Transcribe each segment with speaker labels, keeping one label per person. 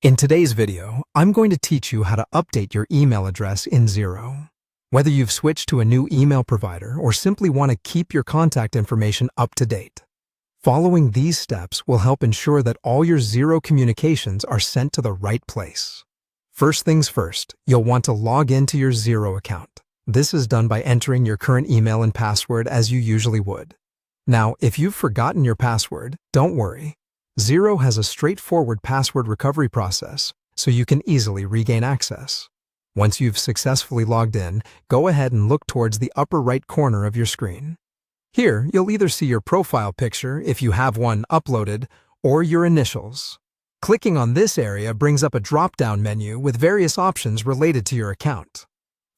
Speaker 1: In today's video, I'm going to teach you how to update your email address in Xero. Whether you've switched to a new email provider or simply want to keep your contact information up to date, following these steps will help ensure that all your Xero communications are sent to the right place. First things first, you'll want to log into your Xero account. This is done by entering your current email and password as you usually would. Now, if you've forgotten your password, don't worry. Xero has a straightforward password recovery process, so you can easily regain access. Once you've successfully logged in, go ahead and look towards the upper right corner of your screen. Here, you'll either see your profile picture, if you have one uploaded, or your initials. Clicking on this area brings up a drop-down menu with various options related to your account.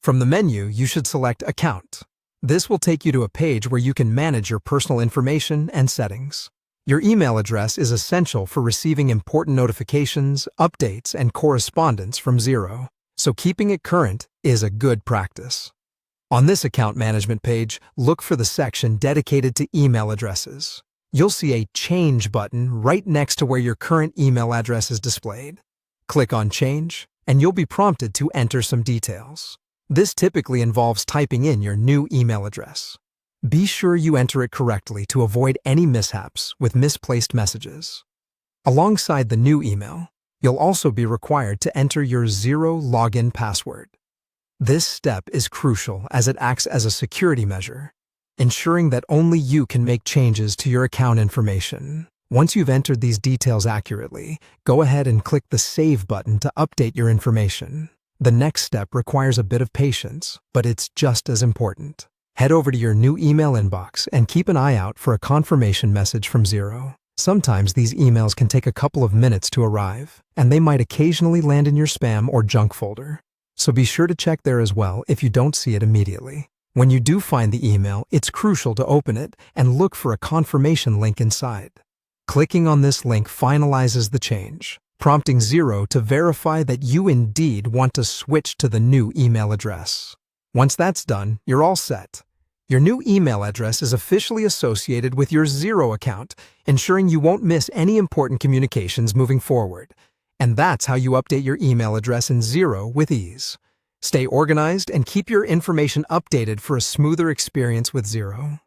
Speaker 1: From the menu, you should select Account. This will take you to a page where you can manage your personal information and settings. Your email address is essential for receiving important notifications, updates, and correspondence from Xero, so keeping it current is a good practice. On this account management page, look for the section dedicated to email addresses. You'll see a Change button right next to where your current email address is displayed. Click on Change, and you'll be prompted to enter some details. This typically involves typing in your new email address. Be sure you enter it correctly to avoid any mishaps with misplaced messages. Alongside the new email, you'll also be required to enter your Xero login password. This step is crucial as it acts as a security measure, ensuring that only you can make changes to your account information. Once you've entered these details accurately, go ahead and click the Save button to update your information. The next step requires a bit of patience, but it's just as important. Head over to your new email inbox and keep an eye out for a confirmation message from Xero. Sometimes these emails can take a couple of minutes to arrive, and they might occasionally land in your spam or junk folder. So be sure to check there as well if you don't see it immediately. When you do find the email, it's crucial to open it and look for a confirmation link inside. Clicking on this link finalizes the change, prompting Xero to verify that you indeed want to switch to the new email address. Once that's done, you're all set. Your new email address is officially associated with your Xero account, ensuring you won't miss any important communications moving forward. And that's how you update your email address in Xero with ease. Stay organized and keep your information updated for a smoother experience with Xero.